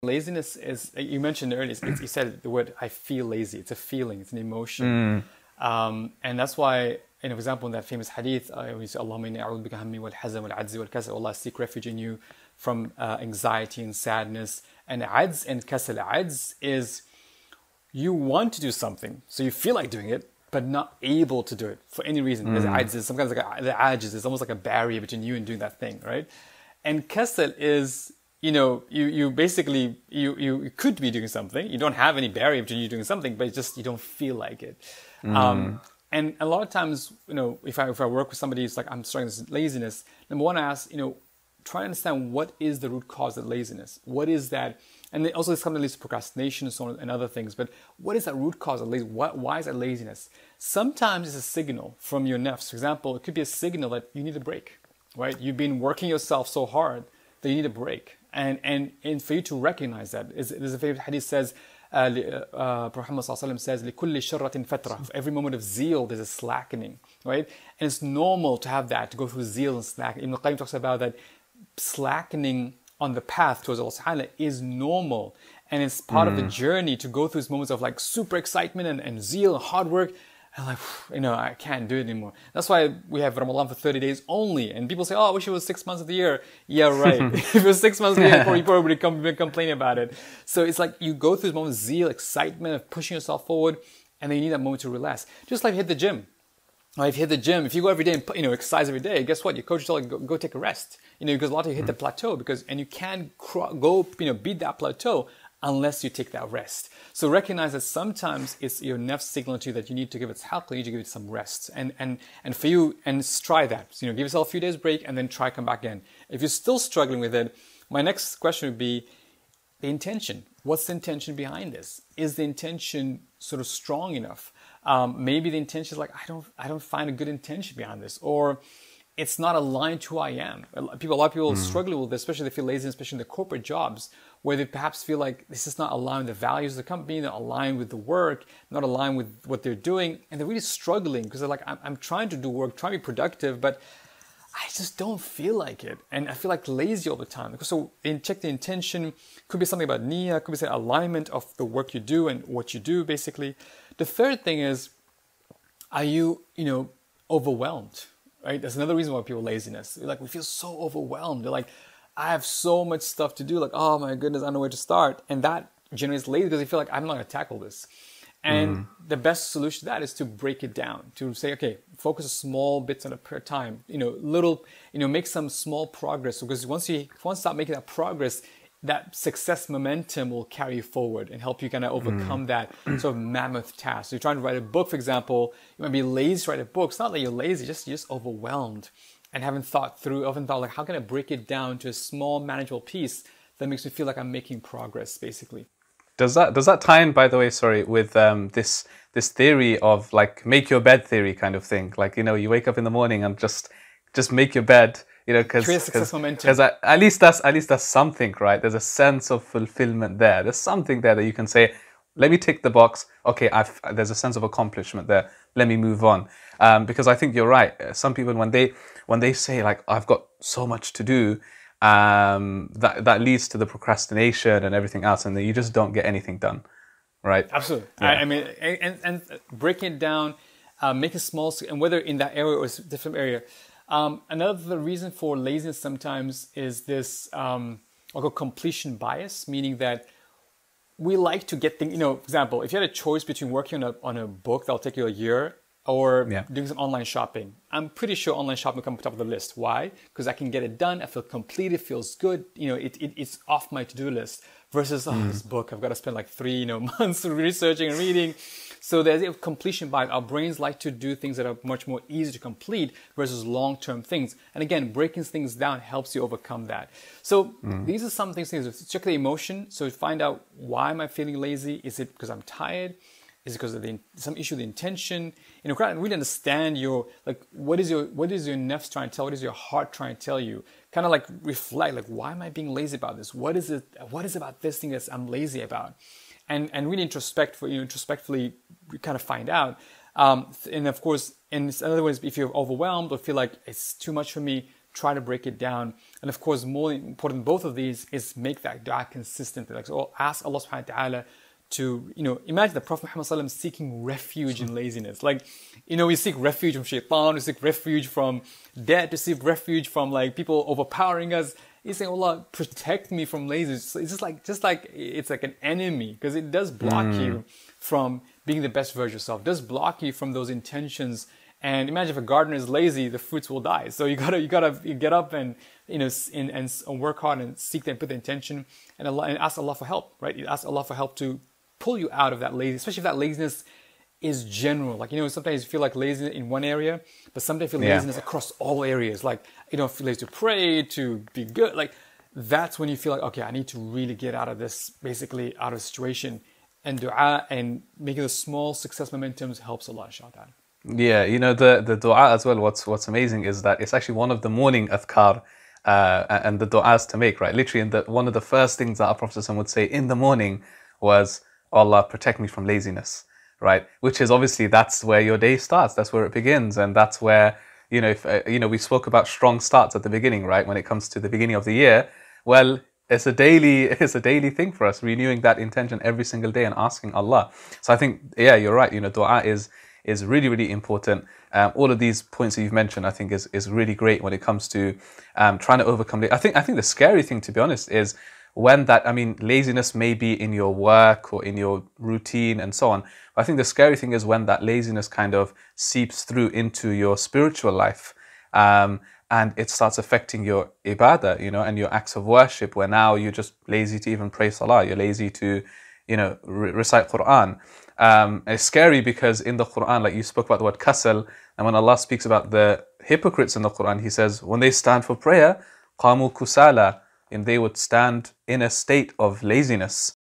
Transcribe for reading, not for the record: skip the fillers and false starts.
Laziness is, you mentioned earlier, you said the word, I feel lazy. It's a feeling, it's an emotion. And that's why, for example, in that famous hadith, we say, Allahumma inni a'udhu bika hammi wal hazan wal adzi wal kasal. Allah, I seek refuge in you from anxiety and sadness. And adz and kasal. Adz is you want to do something, so you feel like doing it, but not able to do it for any reason. There's adz is sometimes like the ajiz is almost like a barrier between you and doing that thing, right? And kasal is, you basically, you could be doing something. You don't have any barrier between you doing something, but it's just you don't feel like it. And a lot of times, if I work with somebody who's like, I'm struggling with laziness, number one, I ask, try to understand what is the root cause of laziness. What is that? And also something that leads to procrastination and so on and other things. But what is that root cause of laziness? Why is that laziness? Sometimes it's a signal from your nafs. For example, it could be a signal that you need a break, right? You've been working yourself so hard that you need a break. And for you to recognize that, there's a favorite hadith says, Prophet Muhammad says, لِكُلِّ شَرَّةٍ فَتْرَةٍ. For every moment of zeal, there's a slackening, right? And it's normal to have that, to go through zeal and slack. Ibn al-Qayyim talks about that slackening on the path towards Allah Subhanahu is normal. And it's part of the journey to go through these moments of like super excitement and zeal and hard work. And like, I can't do it anymore. That's why we have Ramadan for 30 days only. And people say, oh, I wish it was 6 months of the year. Yeah, right. If it was 6 months of the year, you probably would complain about it. So it's like you go through this moment of zeal, excitement, of pushing yourself forward, and then you need that moment to relax. Just like hit the gym. If you hit the gym, if you go every day and exercise every day, guess what? Your coach will tell you, go take a rest. Because a lot of you hit the plateau and you can't go, beat that plateau unless you take that rest. So recognize that sometimes it's your nafs signal to you that you need to give it help, you need to give it some rest. And for you, and try that. So, give yourself a few days break and then try come back in. If you're still struggling with it, my next question would be the intention. What's the intention behind this? Is the intention sort of strong enough? Maybe the intention is like, I don't find a good intention behind this, or it's not aligned to who I am. A lot of people struggle with this, especially if they feel lazy, especially in the corporate jobs, where they perhaps feel like this is not aligned with the values of the company, not aligned with the work, not aligned with what they're doing. And they're really struggling because they're like, I'm trying to do work, trying to be productive, but I just don't feel like it. And I feel like lazy all the time. So check the intention. Could be something about niyyah, could be some alignment of the work you do and what you do, basically. The third thing is, are you, overwhelmed? Right? That's another reason why people laziness. They're like, we feel so overwhelmed. They're like, I have so much stuff to do. Like, oh my goodness, I don't know where to start. And that generates lazy because they feel like I'm not going to tackle this. And the best solution to that is to break it down, to say, okay, focus small bits at a time, make some small progress. Because once you start making that progress, that success momentum will carry you forward and help you kind of overcome that sort of mammoth task. So you're trying to write a book, for example, you might be lazy to write a book. It's not that you're lazy, you're just overwhelmed and haven't thought like, how can I break it down to a small manageable piece that makes me feel like I'm making progress, basically. Does that tie in, by the way, with this theory of like make your bed theory kind of thing? Like, you wake up in the morning and just make your bed. Because at least that's something, right? There's a sense of fulfillment there. There's something there that you can say, let me tick the box. Okay, there's a sense of accomplishment there. Let me move on. Because I think you're right. Some people, when they say like, I've got so much to do, that leads to the procrastination and everything else, and then you just don't get anything done, right? Absolutely. Yeah. And breaking it down, make it small, and whether in that area or a different area. Another reason for laziness sometimes is this I'll call completion bias, meaning that we like to get things, for example, if you had a choice between working on a book that'll take you a year or doing some online shopping, I'm pretty sure online shopping will come top of the list. Why? Because I can get it done, I feel complete, it feels good, it's off my to-do list versus, this book, I've got to spend like 3 months researching and reading. So there's a completion bias. Our brains like to do things that are much more easy to complete versus long-term things. And again, breaking things down helps you overcome that. So these are some things. Check the emotion. So find out, why am I feeling lazy? Is it because I'm tired? Is it because of some issue with the intention? Really understand what is your nafs trying to tell? What is your heart trying to tell you? Kind of like reflect, like, why am I being lazy about this? What is it about this thing that I'm lazy about? And really introspectively kind of find out. And of course, in other words, if you're overwhelmed or feel like it's too much for me, try to break it down. And of course, more important than both of these is make that dua consistent. Like, so ask Allah subhanahu wa ta'ala to, imagine the Prophet Muhammad sallallahu alaihi wasallam seeking refuge in laziness. Like, we seek refuge from shaitan, we seek refuge from debt, we seek refuge from like people overpowering us. He's saying, Allah, protect me from laziness. So it's just like it's like an enemy, because it does block you from being the best version of yourself. It does block you from those intentions. And imagine if a gardener is lazy, the fruits will die. So you gotta get up and and work hard and seek and put the intention and ask Allah for help, right? You ask Allah for help to pull you out of that laziness, especially if that laziness is general. Like, sometimes you feel like laziness in one area, but sometimes you feel laziness across all areas. Like, you don't feel lazy to pray, to be good. Like, that's when you feel like, okay, I need to really get out of this, basically out of the situation. And dua and making the small success momentums helps a lot, inshallah. Yeah, the dua as well, what's amazing is that it's actually one of the morning adhkar and the du'as to make, right? Literally, one of the first things that our Prophet would say in the morning was, Allah, protect me from laziness, right? Which is obviously, that's where your day starts, that's where it begins, and that's where, if we spoke about strong starts at the beginning, right? When it comes to the beginning of the year, well, it's a daily thing for us, renewing that intention every single day and asking Allah. So I think, yeah, you're right, dua is really, really important. All of these points that you've mentioned, I think is really great when it comes to trying to overcome. I think the scary thing, to be honest, is when laziness may be in your work or in your routine and so on. But I think the scary thing is when that laziness kind of seeps through into your spiritual life, and it starts affecting your ibadah, and your acts of worship, where now you're just lazy to even pray salah, you're lazy to, recite Quran. It's scary because in the Quran, like you spoke about the word kasal, and when Allah speaks about the hypocrites in the Quran, He says, when they stand for prayer, qamu kusala, and they would stand in a state of laziness.